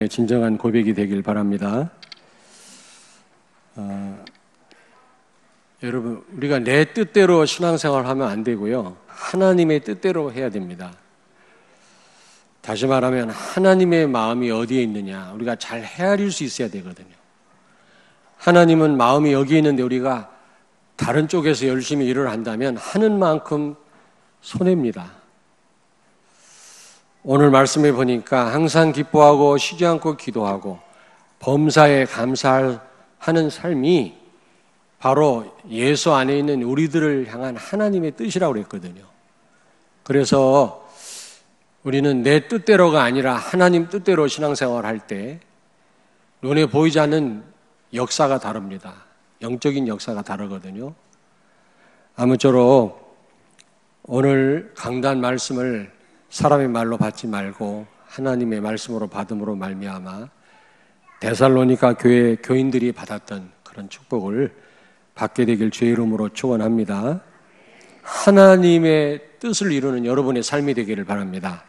진정한 고백이 되길 바랍니다. 여러분, 우리가 내 뜻대로 신앙생활을 하면 안 되고요. 하나님의 뜻대로 해야 됩니다. 다시 말하면 하나님의 마음이 어디에 있느냐 우리가 잘 헤아릴 수 있어야 되거든요. 하나님은 마음이 여기에 있는데 우리가 다른 쪽에서 열심히 일을 한다면 하는 만큼 손해입니다. 오늘 말씀해 보니까 항상 기뻐하고 쉬지 않고 기도하고 범사에 감사하는 삶이 바로 예수 안에 있는 우리들을 향한 하나님의 뜻이라고 그랬거든요. 그래서 우리는 내 뜻대로가 아니라 하나님 뜻대로 신앙생활을 할 때 눈에 보이지 않는 역사가 다릅니다. 영적인 역사가 다르거든요. 아무쪼록 오늘 강단 말씀을 사람의 말로 받지 말고 하나님의 말씀으로 받음으로 말미암아 데살로니가 교회 교인들이 받았던 그런 축복을 받게 되길 주의 이름으로 축원합니다. 하나님의 뜻을 이루는 여러분의 삶이 되기를 바랍니다.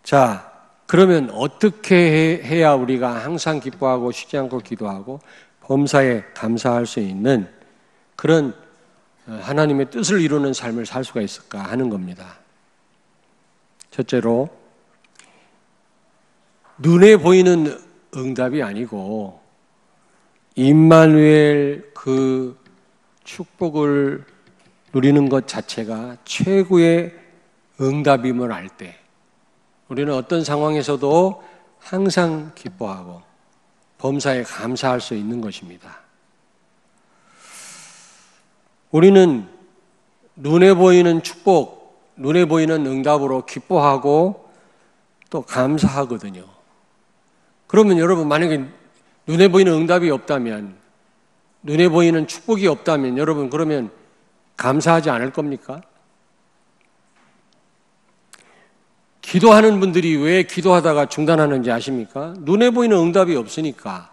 자, 그러면 어떻게 해야 우리가 항상 기뻐하고 쉬지 않고 기도하고 범사에 감사할 수 있는 그런 하나님의 뜻을 이루는 삶을 살 수가 있을까 하는 겁니다. 첫째로 눈에 보이는 응답이 아니고 임마누엘 그 축복을 누리는 것 자체가 최고의 응답임을 알 때 우리는 어떤 상황에서도 항상 기뻐하고 범사에 감사할 수 있는 것입니다. 우리는 눈에 보이는 축복, 눈에 보이는 응답으로 기뻐하고 또 감사하거든요. 그러면 여러분 만약에 눈에 보이는 응답이 없다면, 눈에 보이는 축복이 없다면 여러분 그러면 감사하지 않을 겁니까? 기도하는 분들이 왜 기도하다가 중단하는지 아십니까? 눈에 보이는 응답이 없으니까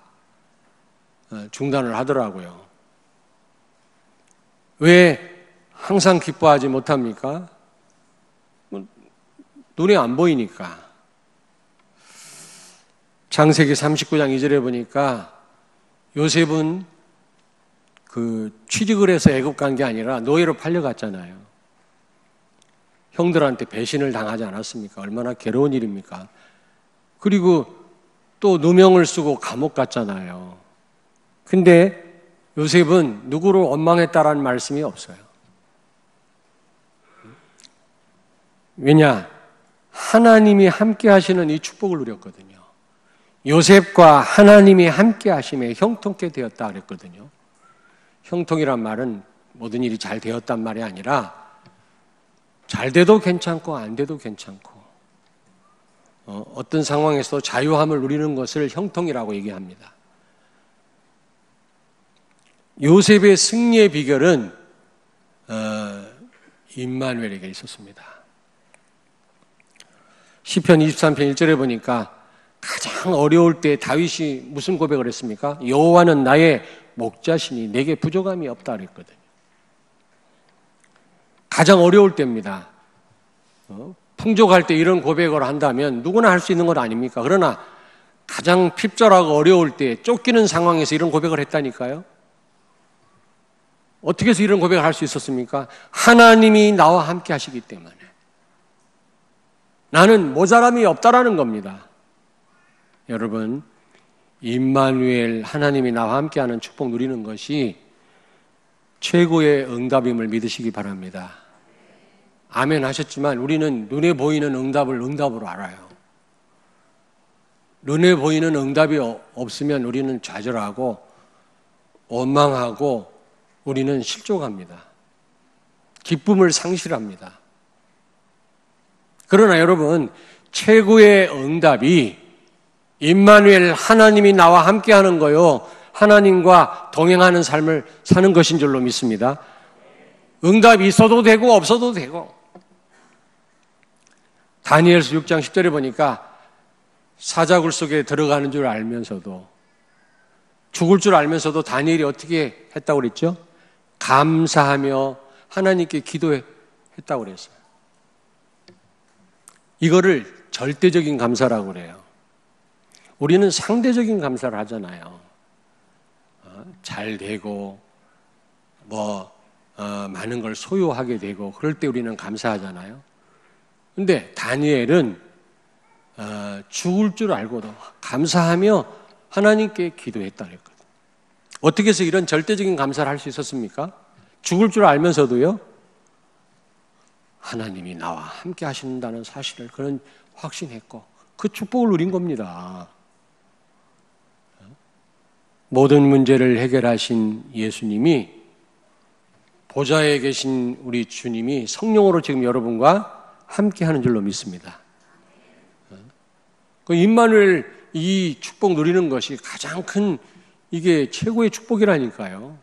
중단을 하더라고요. 왜 항상 기뻐하지 못합니까? 눈에 안 보이니까. 창세기 39장 2절에 보니까 요셉은 취직을 해서 애굽 간 게 아니라 노예로 팔려갔잖아요. 형들한테 배신을 당하지 않았습니까? 얼마나 괴로운 일입니까? 그리고 또 누명을 쓰고 감옥 갔잖아요. 근데 요셉은 누구를 원망했다라는 말씀이 없어요. 왜냐? 하나님이 함께 하시는 이 축복을 누렸거든요. 요셉과 하나님이 함께 하심에 형통케 되었다 그랬거든요. 형통이란 말은 모든 일이 잘 되었단 말이 아니라 잘 돼도 괜찮고 안 돼도 괜찮고 어떤 상황에서 자유함을 누리는 것을 형통이라고 얘기합니다. 요셉의 승리의 비결은 임마누엘에게 있었습니다. 시편 23편 1절에 보니까 가장 어려울 때 다윗이 무슨 고백을 했습니까? 여호와는 나의 목자시니 내게 부족함이 없다 그랬거든요. 가장 어려울 때입니다. 풍족할 때 이런 고백을 한다면 누구나 할 수 있는 건 아닙니까? 그러나 가장 핍절하고 어려울 때 쫓기는 상황에서 이런 고백을 했다니까요. 어떻게 해서 이런 고백을 할 수 있었습니까? 하나님이 나와 함께 하시기 때문에. 나는 모자람이 없다라는 겁니다. 여러분, 임마누엘 하나님이 나와 함께하는 축복 누리는 것이 최고의 응답임을 믿으시기 바랍니다. 아멘 하셨지만 우리는 눈에 보이는 응답을 응답으로 알아요. 눈에 보이는 응답이 없으면 우리는 좌절하고 원망하고 우리는 실족합니다. 기쁨을 상실합니다. 그러나 여러분, 최고의 응답이 임마누엘 하나님이 나와 함께하는 거요, 하나님과 동행하는 삶을 사는 것인 줄로 믿습니다. 응답이 있어도 되고 없어도 되고. 다니엘서 6장 10절에 보니까 사자굴 속에 들어가는 줄 알면서도, 죽을 줄 알면서도 다니엘이 어떻게 했다고 그랬죠? 감사하며 하나님께 기도했다고 그랬어요. 이거를 절대적인 감사라고 그래요. 우리는 상대적인 감사를 하잖아요. 잘 되고 많은 걸 소유하게 되고 그럴 때 우리는 감사하잖아요. 근데 다니엘은 죽을 줄 알고도 감사하며 하나님께 기도했다 그랬거든요. 어떻게 해서 이런 절대적인 감사를 할 수 있었습니까? 죽을 줄 알면서도요, 하나님이 나와 함께 하신다는 사실을 그는 확신했고 그 축복을 누린 겁니다. 모든 문제를 해결하신 예수님이, 보좌에 계신 우리 주님이 성령으로 지금 여러분과 함께 하는 줄로 믿습니다. 그 임마누엘 이 축복 누리는 것이 가장 큰, 이게 최고의 축복이라니까요.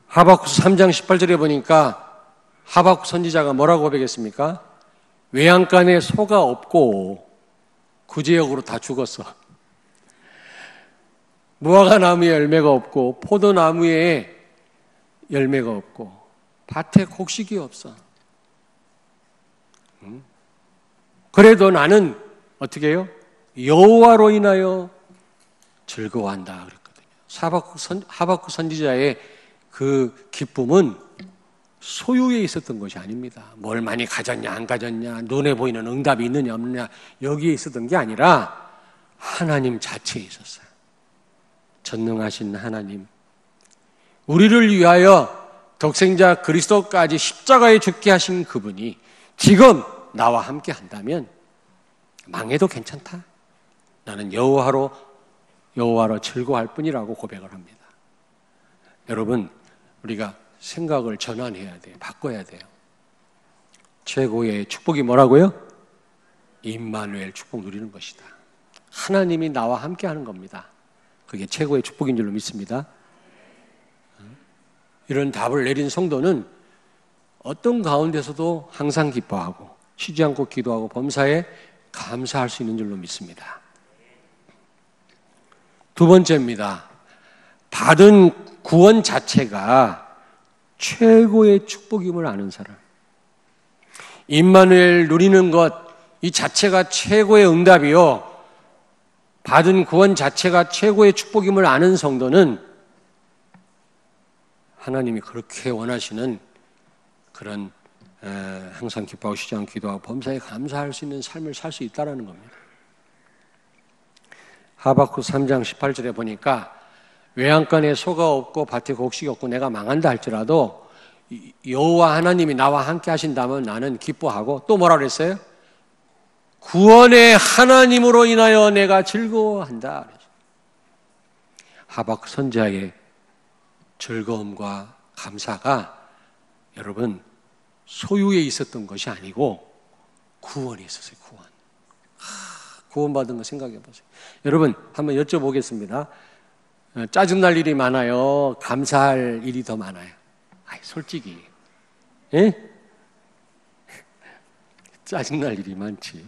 하박국서 3장 18절에 보니까 하박국 선지자가 뭐라고 고백했습니까? 외양간에 소가 없고 구제역으로 다 죽었어. 무화과 나무에 열매가 없고 포도나무에 열매가 없고 밭에 곡식이 없어. 그래도 나는 어떻게 해요? 여호와로 인하여 즐거워한다 그랬거든요. 하박국 선지자의 그 기쁨은 소유에 있었던 것이 아닙니다. 뭘 많이 가졌냐 안 가졌냐, 눈에 보이는 응답이 있느냐 없느냐, 여기에 있었던 게 아니라 하나님 자체에 있었어요. 전능하신 하나님, 우리를 위하여 독생자 그리스도까지 십자가에 죽게 하신 그분이 지금 나와 함께 한다면 망해도 괜찮다. 나는 여호와로 즐거워할 뿐이라고 고백을 합니다. 여러분, 우리가 생각을 전환해야 돼요. 바꿔야 돼요. 최고의 축복이 뭐라고요? 임마누엘 축복 누리는 것이다. 하나님이 나와 함께 하는 겁니다. 그게 최고의 축복인 줄로 믿습니다. 이런 답을 내린 성도는 어떤 가운데서도 항상 기뻐하고 쉬지 않고 기도하고 범사에 감사할 수 있는 줄로 믿습니다. 두 번째입니다. 받은 구원 자체가 최고의 축복임을 아는 사람. 임마누엘 누리는 것, 이 자체가 최고의 응답이요, 받은 구원 자체가 최고의 축복임을 아는 성도는 하나님이 그렇게 원하시는 그런 항상 기뻐하고 쉬지 않고 기도하고 범사에 감사할 수 있는 삶을 살 수 있다는 겁니다. 하박국 3장 18절에 보니까 외양간에 소가 없고 밭에 곡식이 없고 내가 망한다 할지라도 여호와 하나님이 나와 함께 하신다면 나는 기뻐하고, 또 뭐라 그랬어요? 구원의 하나님으로 인하여 내가 즐거워한다. 하박국 선지자의 즐거움과 감사가 여러분 소유에 있었던 것이 아니고 구원에 있었어요. 구원받은 거 생각해 보세요. 여러분 한번 여쭤보겠습니다. 짜증날 일이 많아요? 감사할 일이 더 많아요? 솔직히 짜증날 일이 많지.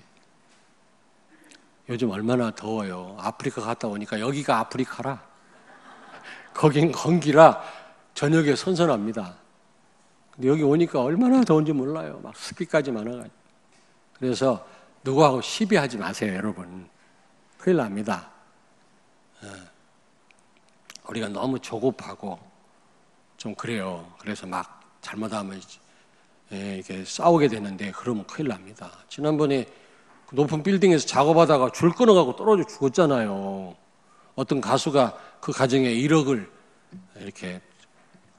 요즘 얼마나 더워요. 아프리카 갔다 오니까 여기가 아프리카라, 거긴 건기라 저녁에 선선합니다. 근데 여기 오니까 얼마나 더운지 몰라요. 막 습기까지 많아가지고. 그래서 누구하고 시비하지 마세요, 여러분. 큰일 납니다. 우리가 너무 조급하고 좀 그래요. 그래서 막 잘못하면 이렇게 싸우게 되는데 그러면 큰일 납니다. 지난번에 높은 빌딩에서 작업하다가 줄 끊어가고 떨어져 죽었잖아요. 어떤 가수가 그 가정에 1억을 이렇게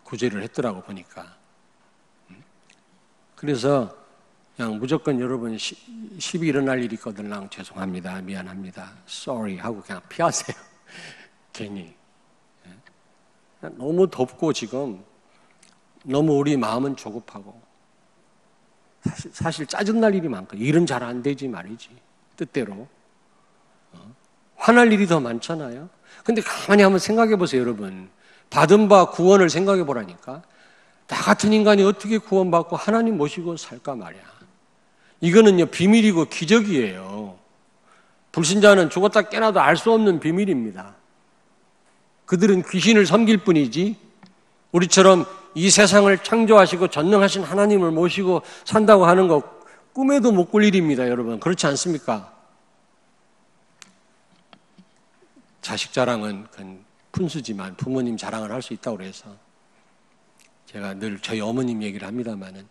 구제를 했더라고 보니까. 그래서 그냥 무조건 여러분 시비 일어날 일이 있거든 죄송합니다, 미안합니다, sorry 하고 그냥 피하세요. 괜히 너무 덥고 지금 너무 우리 마음은 조급하고 사실 짜증날 일이 많고 일은 잘 안 되지 말이지, 뜻대로 화날 일이 더 많잖아요. 근데 가만히 한번 생각해 보세요. 여러분 받은 바 구원을 생각해 보라니까. 나 같은 인간이 어떻게 구원받고 하나님 모시고 살까 말이야. 이거는요 비밀이고 기적이에요. 불신자는 죽었다 깨나도 알 수 없는 비밀입니다. 그들은 귀신을 섬길 뿐이지 우리처럼 이 세상을 창조하시고 전능하신 하나님을 모시고 산다고 하는 것, 꿈에도 못 꿀 일입니다, 여러분. 그렇지 않습니까? 자식 자랑은 그건 푼수지만 부모님 자랑을 할 수 있다고 그래서 제가 늘 저희 어머님 얘기를 합니다만은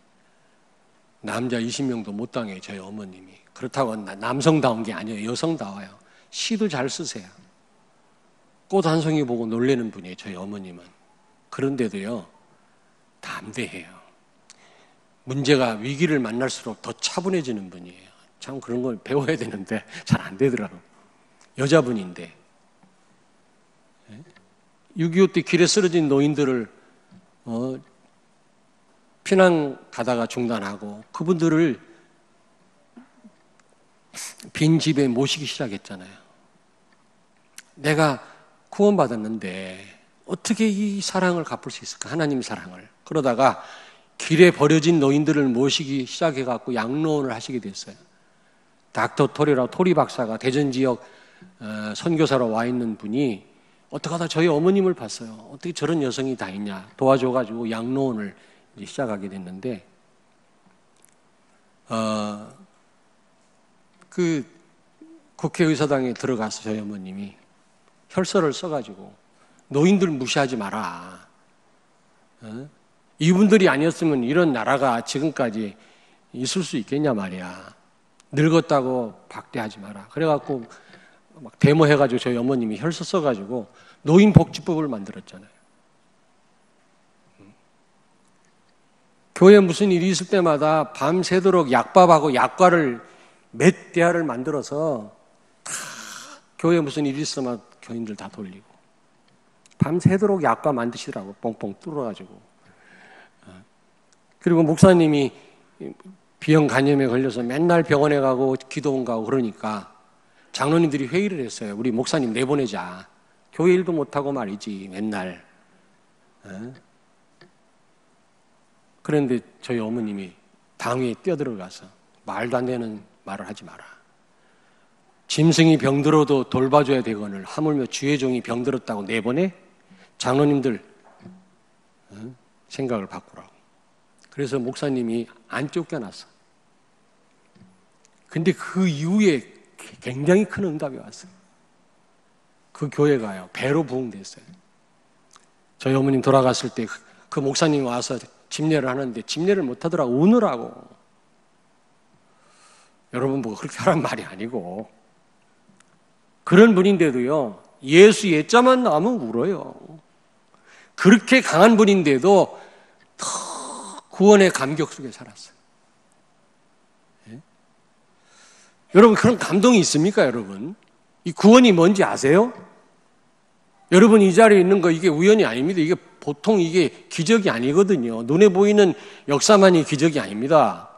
남자 20명도 못 당해요, 저희 어머님이. 그렇다고 남성다운 게 아니에요. 여성다워요. 시도 잘 쓰세요. 꽃 한 송이 보고 놀래는 분이에요, 저희 어머님은. 그런데도요, 담대해요. 문제가 위기를 만날수록 더 차분해지는 분이에요. 참 그런 걸 배워야 되는데 잘 안 되더라고요. 여자분인데 6.25 때 길에 쓰러진 노인들을 피난 가다가 중단하고 그분들을 빈 집에 모시기 시작했잖아요. 내가 구원받았는데 어떻게 이 사랑을 갚을 수 있을까? 하나님 사랑을. 그러다가 길에 버려진 노인들을 모시기 시작해갖고 양로원을 하시게 됐어요. 닥터 토리라고 토리 박사가 대전 지역 선교사로 와 있는 분이 어떻게 하다 저희 어머님을 봤어요. 어떻게 저런 여성이 다 있냐 도와줘가지고 양로원을 이제 시작하게 됐는데 그 국회의사당에 들어가서 저희 어머님이 혈서를 써가지고 노인들 무시하지 마라. 이분들이 아니었으면 이런 나라가 지금까지 있을 수 있겠냐 말이야. 늙었다고 박대하지 마라. 그래갖고 막 데모해가지고 저희 어머님이 혈서 써가지고 노인복지법을 만들었잖아요. 교회에 무슨 일이 있을 때마다 밤새도록 약밥하고 약과를 몇 대야를 만들어서 다 교회에 무슨 일이 있으면 교인들 다 돌리고 밤새도록 약과 만드시더라고. 뻥뻥 뚫어가지고. 그리고 목사님이 비형 간염에 걸려서 맨날 병원에 가고 기도원 가고 그러니까 장로님들이 회의를 했어요. 우리 목사님 내보내자. 교회 일도 못하고 말이지 맨날. 그런데 저희 어머님이 당위에 뛰어들어가서 말도 안 되는 말을 하지 마라. 짐승이 병들어도 돌봐줘야 되거늘 하물며 주의 종이 병들었다고 내보내? 장로님들 생각을 바꾸라고. 그래서 목사님이 안 쫓겨났어. 근데 그 이후에 굉장히 큰 응답이 왔어요. 그 교회가요 배로 부흥됐어요. 저희 어머님 돌아갔을 때 그 목사님이 와서 집례를 하는데 집례를 못하더라고. 우느라고. 여러분 보고 그렇게 하란 말이 아니고 그런 분인데도요 예수 예자만 나오면 울어요. 그렇게 강한 분인데도 더 구원의 감격 속에 살았어요. 예? 여러분 그런 감동이 있습니까? 여러분 이 구원이 뭔지 아세요? 여러분 이 자리에 있는 거 이게 우연이 아닙니다. 이게 보통 이게 기적이 아니거든요. 눈에 보이는 역사만이 기적이 아닙니다.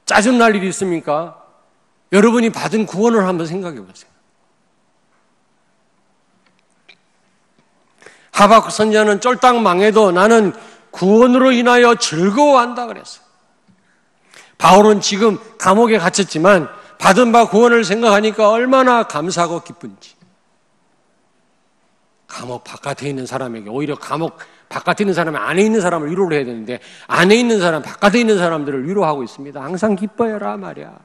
짜증날 일이 있습니까? 여러분이 받은 구원을 한번 생각해 보세요. 하박국 선지자는 쫄딱 망해도 나는 구원으로 인하여 즐거워한다 그랬어요. 바울은 지금 감옥에 갇혔지만 받은 바 구원을 생각하니까 얼마나 감사하고 기쁜지. 감옥 바깥에 있는 사람에게 오히려 감옥 바깥에 있는 사람이 안에 있는 사람을 위로를 해야 되는데 안에 있는 사람, 바깥에 있는 사람들을 위로하고 있습니다. 항상 기뻐해라 말이야.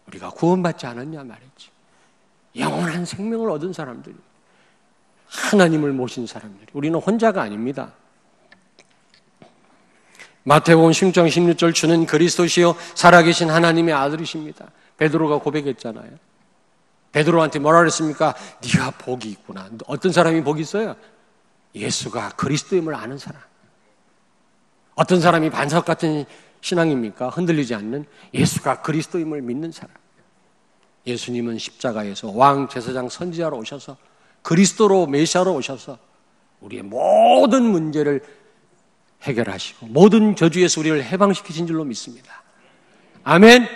우리가 구원받지 않았냐 말이지. 영원한 생명을 얻은 사람들이 하나님을 모신 사람들이 우리는 혼자가 아닙니다. 마태복음 16장 16절 주는 그리스도시요 살아계신 하나님의 아들이십니다. 베드로가 고백했잖아요. 베드로한테 뭐라 그랬습니까? 네가 복이 있구나. 어떤 사람이 복이 있어요? 예수가 그리스도임을 아는 사람. 어떤 사람이 반석 같은 신앙입니까? 흔들리지 않는 예수가 그리스도임을 믿는 사람. 예수님은 십자가에서 왕, 제사장, 선지자로 오셔서 그리스도로 메시아로 오셔서 우리의 모든 문제를 해결하시고 모든 저주에서 우리를 해방시키신 줄로 믿습니다. 아멘.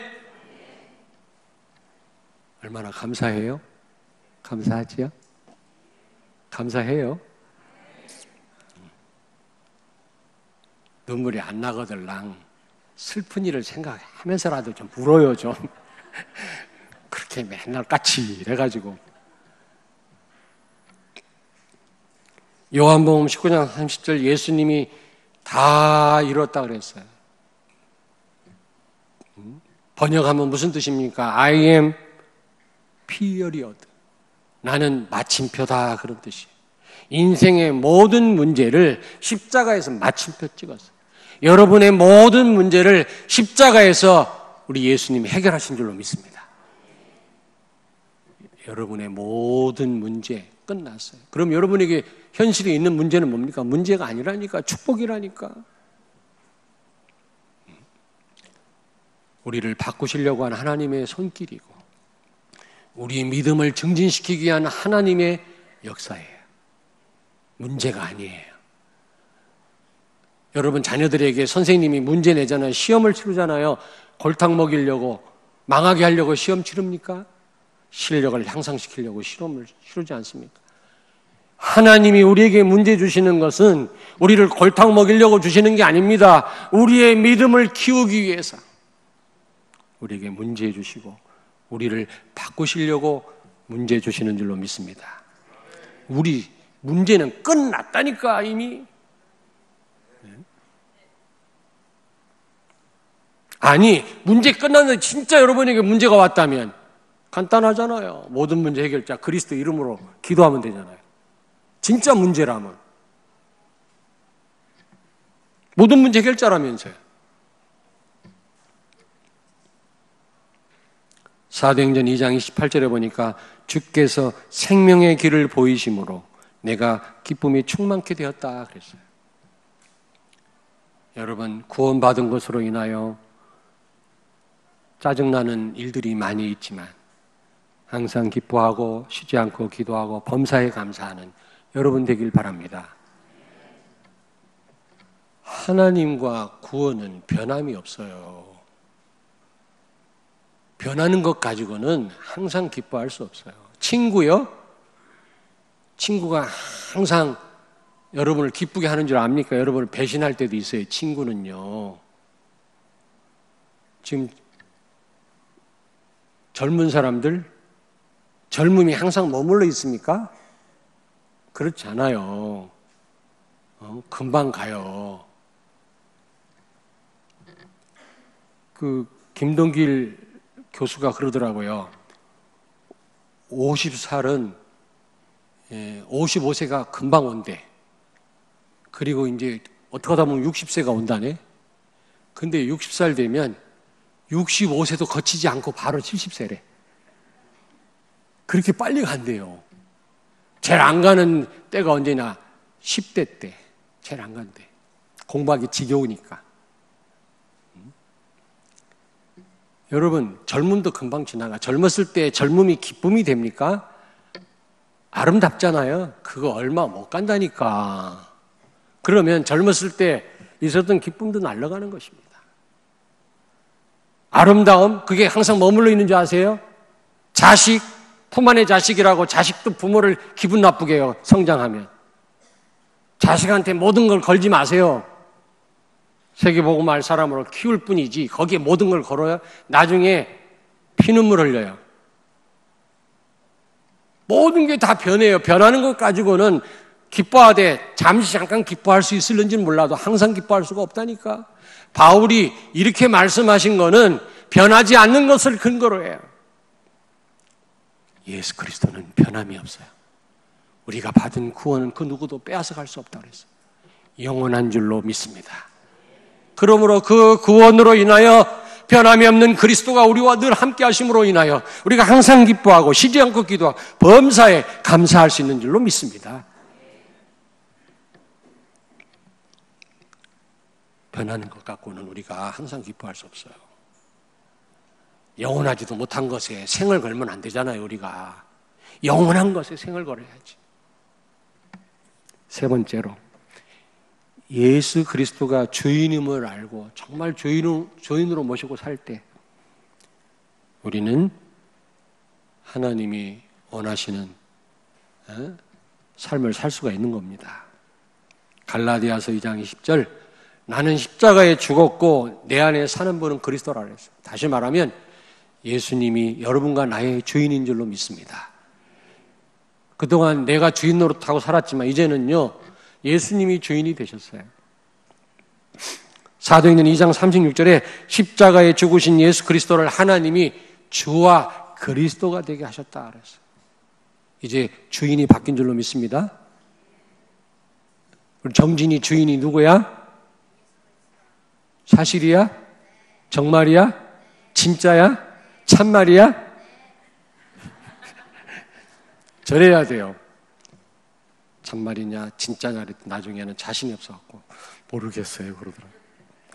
얼마나 감사해요? 감사하지요? 감사해요? 눈물이 안 나거들랑 슬픈 일을 생각하면서라도 좀 울어요 좀. 그렇게 맨날 까칠해가지고. 요한복음 19장 30절 예수님이 다 이뤘다 그랬어요. 번역하면 무슨 뜻입니까? I am period. 나는 마침표다, 그런 뜻이에요. 인생의 모든 문제를 십자가에서 마침표 찍었어요. 여러분의 모든 문제를 십자가에서 우리 예수님이 해결하신 줄로 믿습니다. 여러분의 모든 문제 끝났어요. 그럼 여러분에게 현실에 있는 문제는 뭡니까? 문제가 아니라니까, 축복이라니까. 우리를 바꾸시려고 하는 하나님의 손길이고 우리의 믿음을 증진시키기 위한 하나님의 역사예요. 문제가 아니에요. 여러분 자녀들에게 선생님이 문제 내잖아요. 시험을 치르잖아요. 골탕 먹이려고, 망하게 하려고 시험 치릅니까? 실력을 향상시키려고 시험을 치르지 않습니까? 하나님이 우리에게 문제 주시는 것은 우리를 골탕 먹이려고 주시는 게 아닙니다. 우리의 믿음을 키우기 위해서 우리에게 문제 주시고 우리를 바꾸시려고 문제 주시는 줄로 믿습니다. 우리 문제는 끝났다니까 이미. 아니, 문제 끝났는데 진짜 여러분에게 문제가 왔다면 간단하잖아요. 모든 문제 해결자 그리스도 이름으로 기도하면 되잖아요. 진짜 문제라면. 모든 문제 해결자라면서요. 사도행전 2장 28절에 보니까 주께서 생명의 길을 보이심으로 내가 기쁨이 충만케 되었다 그랬어요. 여러분, 구원받은 것으로 인하여 짜증나는 일들이 많이 있지만 항상 기뻐하고 쉬지 않고 기도하고 범사에 감사하는 여러분 되길 바랍니다. 하나님과 구원은 변함이 없어요. 변하는 것 가지고는 항상 기뻐할 수 없어요. 친구요? 친구가 항상 여러분을 기쁘게 하는 줄 압니까? 여러분을 배신할 때도 있어요. 친구는요. 지금 젊은 사람들, 젊음이 항상 머물러 있습니까? 그렇지 않아요. 금방 가요. 김동길 교수가 그러더라고요. 50살은 55세가 금방 온대. 그리고 이제 어떻게 하다 보면 60세가 온다네. 근데 60살 되면 65세도 거치지 않고 바로 70세래. 그렇게 빨리 간대요. 제일 안 가는 때가 언제냐? 10대 때. 제일 안 간대. 공부하기 지겨우니까. 여러분, 젊음도 금방 지나가. 젊었을 때 젊음이 기쁨이 됩니까? 아름답잖아요. 그거 얼마 못 간다니까. 그러면 젊었을 때 있었던 기쁨도 날아가는 것입니다. 아름다움, 그게 항상 머물러 있는 줄 아세요? 자식, 품 안의 자식이라고 자식도 부모를 기분 나쁘게 해요. 성장하면. 자식한테 모든 걸 걸지 마세요. 세계복음을 알 사람으로 키울 뿐이지 거기에 모든 걸 걸어요? 나중에 피눈물 흘려요. 모든 게 다 변해요. 변하는 것 가지고는 기뻐하되 잠시 잠깐 기뻐할 수 있을는지는 몰라도 항상 기뻐할 수가 없다니까. 바울이 이렇게 말씀하신 거는 변하지 않는 것을 근거로 해요. 예수 그리스도는 변함이 없어요. 우리가 받은 구원은 그 누구도 빼앗아갈 수 없다고 그랬어요. 영원한 줄로 믿습니다. 그러므로 그 구원으로 인하여 변함이 없는 그리스도가 우리와 늘 함께 하심으로 인하여 우리가 항상 기뻐하고 쉬지 않고 기도하고 범사에 감사할 수 있는 줄로 믿습니다. 변하는 것 갖고는 우리가 항상 기뻐할 수 없어요. 영원하지도 못한 것에 생을 걸면 안 되잖아요. 우리가 영원한 것에 생을 걸어야지. 세 번째로 예수 그리스도가 주인임을 알고 정말 주인으로 모시고 살 때 우리는 하나님이 원하시는 삶을 살 수가 있는 겁니다. 갈라디아서 2장 20절 나는 십자가에 죽었고 내 안에 사는 분은 그리스도라 그랬어요. 다시 말하면 예수님이 여러분과 나의 주인인 줄로 믿습니다. 그동안 내가 주인 노릇하고 살았지만 이제는요 예수님이 주인이 되셨어요. 사도행전 2장 36절에 십자가에 죽으신 예수 그리스도를 하나님이 주와 그리스도가 되게 하셨다 그랬어요. 이제 주인이 바뀐 줄로 믿습니다. 우리 정진이 주인이 누구야? 사실이야? 정말이야? 진짜야? 참말이야? 저래야 돼요. 참말이냐 진짜냐 그랬더니 나중에는 자신이 없어갖고 모르겠어요 그러더라고요.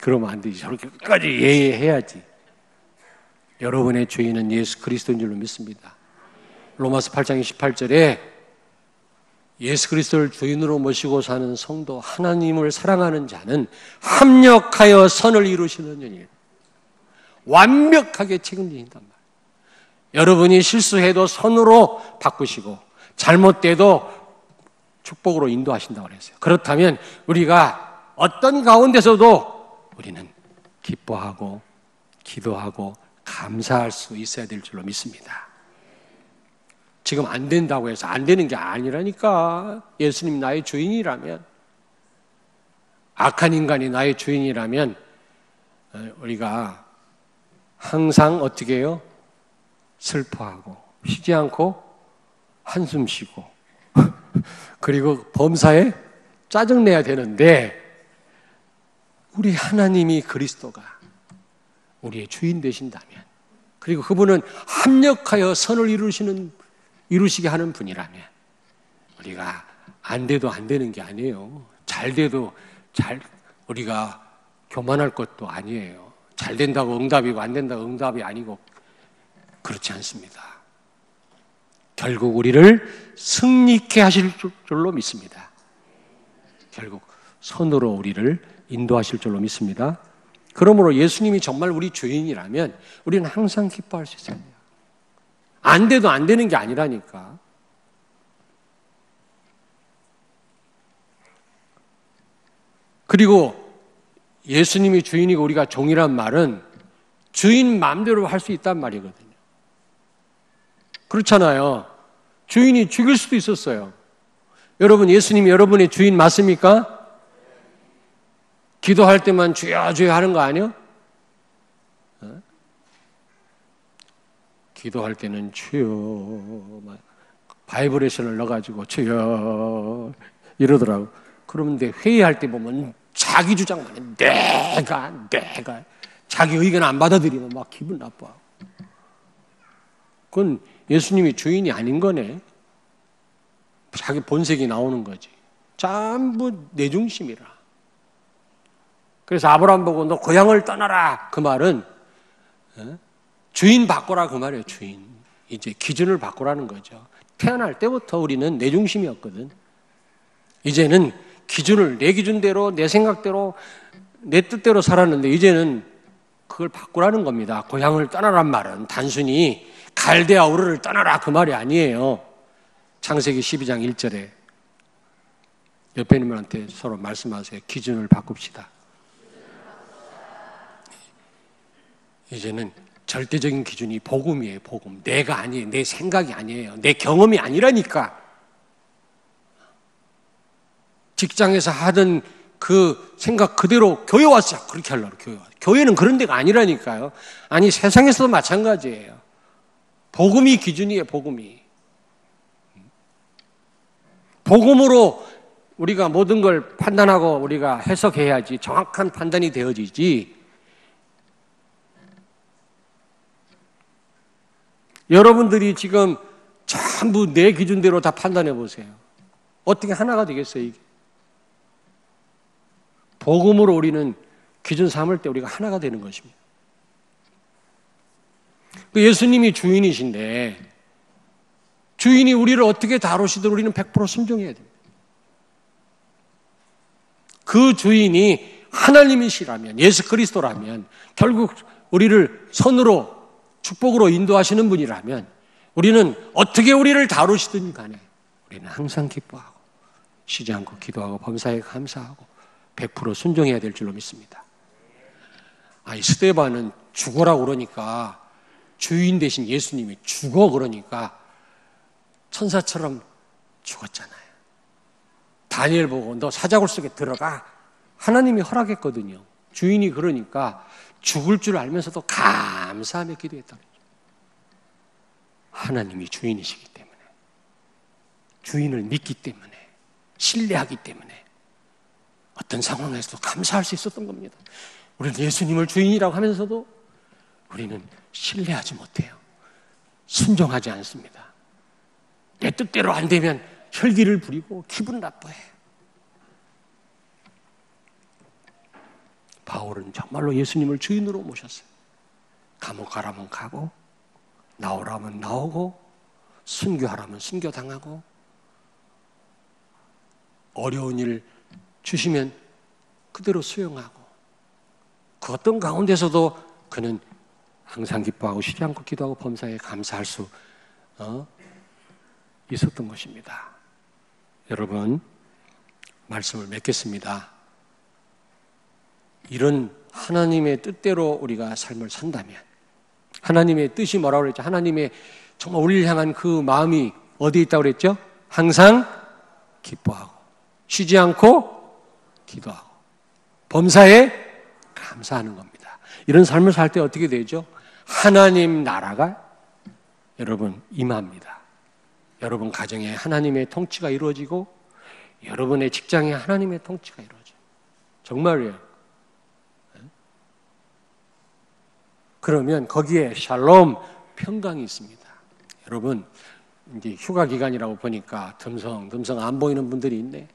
그러면 안 되지. 저렇게 끝까지 예해야지. 여러분의 주인은 예수 그리스도인 줄로 믿습니다. 로마서 8장 28절에 예수 그리스도를 주인으로 모시고 사는 성도, 하나님을 사랑하는 자는 합력하여 선을 이루시는 일, 완벽하게 책임진단 말이에요. 여러분이 실수해도 선으로 바꾸시고 잘못돼도 축복으로 인도하신다고 그랬어요. 그렇다면 우리가 어떤 가운데서도 우리는 기뻐하고 기도하고 감사할 수 있어야 될 줄로 믿습니다. 지금 안 된다고 해서 안 되는 게 아니라니까. 예수님 나의 주인이라면, 악한 인간이 나의 주인이라면 우리가 항상 어떻게 해요? 슬퍼하고 쉬지 않고 한숨 쉬고 그리고 범사에 짜증내야 되는데, 우리 하나님이 그리스도가 우리의 주인 되신다면, 그리고 그분은 합력하여 선을 이루시게 하는 분이라면, 우리가 안 돼도 안 되는 게 아니에요. 잘 돼도 우리가 교만할 것도 아니에요. 잘 된다고 응답이고 안 된다고 응답이 아니고 그렇지 않습니다. 결국 우리를 승리케 하실 줄로 믿습니다. 결국 선으로 우리를 인도하실 줄로 믿습니다. 그러므로 예수님이 정말 우리 주인이라면 우리는 항상 기뻐할 수 있어요. 안 돼도 안 되는 게 아니라니까. 그리고 예수님이 주인이고 우리가 종이란 말은 주인 마음대로 할 수 있단 말이거든요. 그렇잖아요. 주인이 죽일 수도 있었어요. 여러분, 예수님이 여러분의 주인 맞습니까? 기도할 때만 주여 주여 하는 거 아니에요? 기도할 때는 주여, 바이브레이션을 넣어가지고 주여 이러더라고. 그런데 회의할 때 보면 자기 주장만 해. 내가 자기 의견 안 받아들이면 막 기분 나빠. 그건 예수님이 주인이 아닌 거네. 자기 본색이 나오는 거지. 전부 내 중심이라. 그래서 아브라함 보고 너 고향을 떠나라 그 말은 주인 바꾸라 그 말이에요. 주인. 이제 기준을 바꾸라는 거죠. 태어날 때부터 우리는 내 중심이었거든. 이제는 기준을 내 기준대로 내 생각대로 내 뜻대로 살았는데 이제는 그걸 바꾸라는 겁니다. 고향을 떠나란 말은 단순히 갈대아 우르를 떠나라 그 말이 아니에요. 창세기 12장 1절에 옆에 있는 분한테 서로 말씀하세요. 기준을 바꿉시다. 이제는 절대적인 기준이 복음이에요. 복음. 내가 아니에요. 내 생각이 아니에요. 내 경험이 아니라니까. 직장에서 하던 그 생각 그대로 교회 와서 그렇게 하려고. 교회는 그런 데가 아니라니까요. 아니 세상에서도 마찬가지예요. 복음이 기준이에요. 복음이. 복음으로 우리가 모든 걸 판단하고 우리가 해석해야지 정확한 판단이 되어지지. 여러분들이 지금 전부 내 기준대로 다 판단해 보세요. 어떻게 하나가 되겠어요, 이게? 복음으로 우리는 기준 삼을 때 우리가 하나가 되는 것입니다. 예수님이 주인이신데 주인이 우리를 어떻게 다루시든 우리는 100% 순종해야 됩니다. 그 주인이 하나님이시라면, 예수 그리스도라면, 결국 우리를 선으로 축복으로 인도하시는 분이라면 우리는 어떻게 우리를 다루시든 간에 우리는 항상 기뻐하고 쉬지 않고 기도하고 범사에 감사하고 100% 순종해야 될 줄로 믿습니다. 이 스데반은 죽어라고 그러니까 주인 대신 예수님이 죽어 그러니까 천사처럼 죽었잖아요. 다니엘 보고 너 사자굴 속에 들어가 하나님이 허락했거든요. 주인이 그러니까 죽을 줄 알면서도 감사하며 기도했다. 하나님이 주인이시기 때문에, 주인을 믿기 때문에, 신뢰하기 때문에 어떤 상황에서도 감사할 수 있었던 겁니다. 우리는 예수님을 주인이라고 하면서도 우리는 신뢰하지 못해요. 순종하지 않습니다. 내 뜻대로 안 되면 혈기를 부리고 기분 나빠해요. 바울은 정말로 예수님을 주인으로 모셨어요. 감옥 가라면 가고, 나오라면 나오고, 순교하라면 순교당하고, 어려운 일 주시면 그대로 수용하고, 그 어떤 가운데서도 그는 항상 기뻐하고 쉬지 않고 기도하고 범사에 감사할 수 있었던 것입니다. 여러분, 말씀을 맺겠습니다. 이런 하나님의 뜻대로 우리가 삶을 산다면, 하나님의 뜻이 뭐라고 그랬죠? 하나님의 정말 우리를 향한 그 마음이 어디에 있다고 그랬죠? 항상 기뻐하고 쉬지 않고 기도하고 범사에 감사하는 겁니다. 이런 삶을 살 때 어떻게 되죠? 하나님 나라가 여러분 임합니다. 여러분 가정에 하나님의 통치가 이루어지고 여러분의 직장에 하나님의 통치가 이루어져요. 정말이에요. 그러면 거기에 샬롬, 평강이 있습니다. 여러분, 이제 휴가 기간이라고 보니까 듬성 안 보이는 분들이 있네.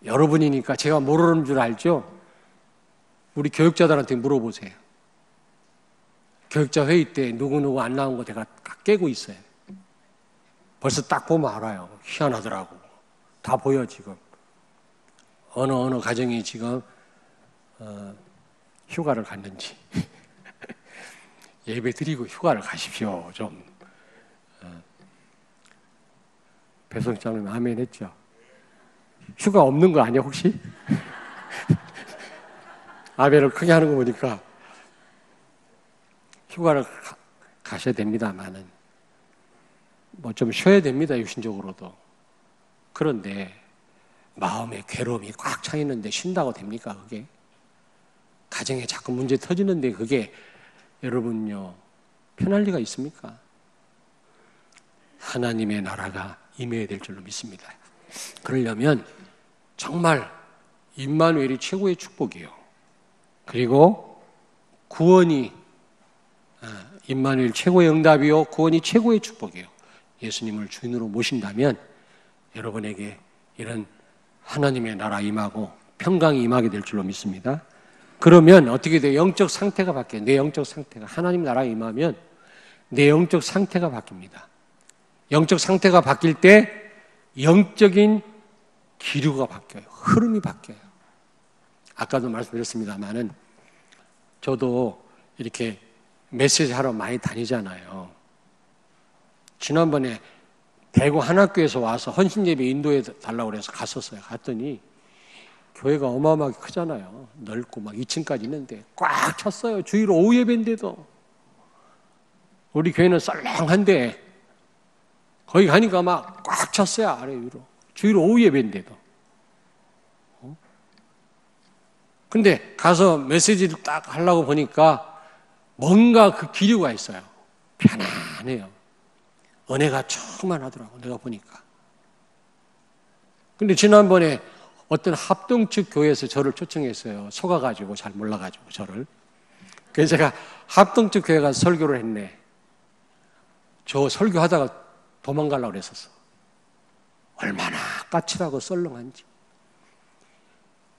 여러분이니까 제가 모르는 줄 알죠? 우리 교육자들한테 물어보세요. 교육자 회의 때 누구누구 안 나온 거 제가 깨고 있어요. 벌써 딱 보면 알아요. 희한하더라고. 다 보여 지금. 어느 가정이 지금 휴가를 갔는지. 예배 드리고 휴가를 가십시오. 좀. 배송장님 아멘 했죠? 휴가 없는 거 아니야 혹시? 아멘을 크게 하는 거 보니까 휴가를 가셔야 됩니다만은 뭐 좀 쉬어야 됩니다. 육신적으로도. 그런데 마음의 괴로움이 꽉 차 있는데 쉰다고 됩니까 그게? 가정에 자꾸 문제 터지는데 그게 여러분요 편할 리가 있습니까? 하나님의 나라가 임해야 될 줄로 믿습니다. 그러려면 정말 임마누엘이 최고의 축복이에요. 그리고 구원이 임마누엘 최고의 응답이요 구원이 최고의 축복이에요. 예수님을 주인으로 모신다면 여러분에게 이런 하나님의 나라 임하고 평강이 임하게 될 줄로 믿습니다. 그러면 어떻게 돼요? 영적 상태가 바뀌어요. 내 영적 상태가 하나님 나라에 임하면 내 영적 상태가 바뀝니다. 영적 상태가 바뀔 때 영적인 기류가 바뀌어요. 흐름이 바뀌어요. 아까도 말씀드렸습니다만은 저도 이렇게 메시지 하러 많이 다니잖아요. 지난번에 대구 한학교에서 와서 헌신예배 인도해 달라고 그래서 갔었어요. 갔더니 교회가 어마어마하게 크잖아요. 넓고 막 2층까지 있는데 꽉 찼어요. 주일 오후 예배인데도. 우리 교회는 썰렁한데 거기 가니까 막 꽉 찼어요. 아래 위로. 주일 오후 예배인데도. 근데 가서 메시지를 딱 하려고 보니까 뭔가 그 기류가 있어요. 편안해요. 은혜가 충만하더라고 내가 보니까. 근데 지난번에 어떤 합동측 교회에서 저를 초청했어요. 속아가지고 잘 몰라가지고 저를. 그래서 제가 합동측 교회 가서 설교를 했네. 저 설교하다가 도망가려고 그랬었어. 얼마나 까칠하고 썰렁한지.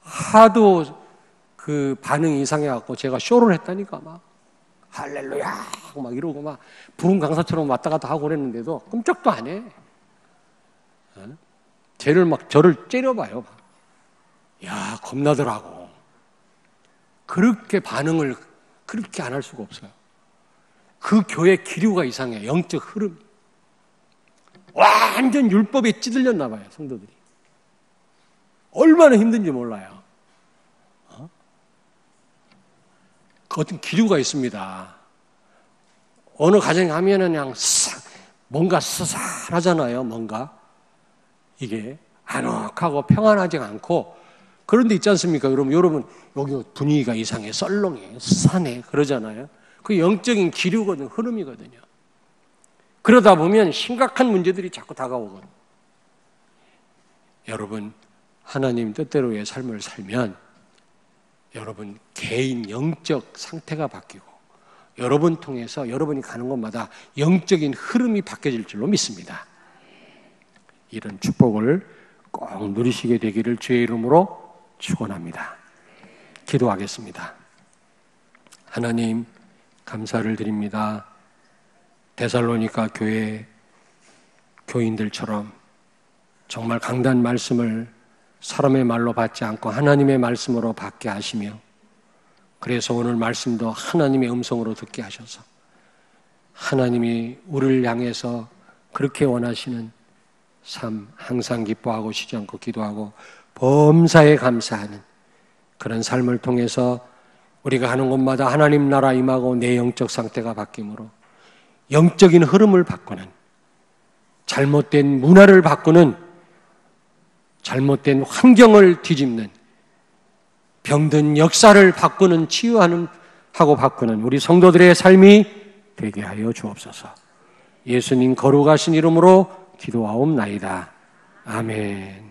하도 그 반응이 이상해갖고 제가 쇼를 했다니까 막 할렐루야 막 이러고 막 부흥 강사처럼 왔다 갔다 하고 그랬는데도 끔찍도 안 해. 쟤를 막 저를 째려봐요. 야 겁나더라고. 그렇게 반응을 그렇게 안 할 수가 없어요. 그 교회 기류가 이상해. 영적 흐름. 완전 율법에 찌들렸나 봐요 성도들이. 얼마나 힘든지 몰라요. 그 어떤 기류가 있습니다. 어느 가정에 가면은 그냥 뭔가 스산하잖아요. 뭔가 이게 아늑하고 평안하지 않고 그런 데 있지 않습니까? 그럼 여러분, 여기 분위기가 이상해, 썰렁해, 산해, 그러잖아요. 그 영적인 기류거든요, 흐름이거든요. 그러다 보면 심각한 문제들이 자꾸 다가오거든요. 여러분, 하나님 뜻대로의 삶을 살면 여러분 개인 영적 상태가 바뀌고 여러분 통해서 여러분이 가는 곳마다 영적인 흐름이 바뀌어질 줄로 믿습니다. 이런 축복을 꼭 누리시게 되기를 주의 이름으로 축원합니다. 기도하겠습니다. 하나님, 감사를 드립니다. 데살로니가 교회 교인들처럼 정말 강단 말씀을 사람의 말로 받지 않고 하나님의 말씀으로 받게 하시며, 그래서 오늘 말씀도 하나님의 음성으로 듣게 하셔서 하나님이 우리를 향해서 그렇게 원하시는 삶, 항상 기뻐하고 쉬지 않고 기도하고 범사에 감사하는 그런 삶을 통해서 우리가 하는 곳마다 하나님 나라 임하고 내 영적 상태가 바뀌므로 영적인 흐름을 바꾸는, 잘못된 문화를 바꾸는, 잘못된 환경을 뒤집는, 병든 역사를 바꾸는, 치유하는 하고 바꾸는 우리 성도들의 삶이 되게 하여 주옵소서. 예수님 거룩하신 이름으로 기도하옵나이다. 아멘.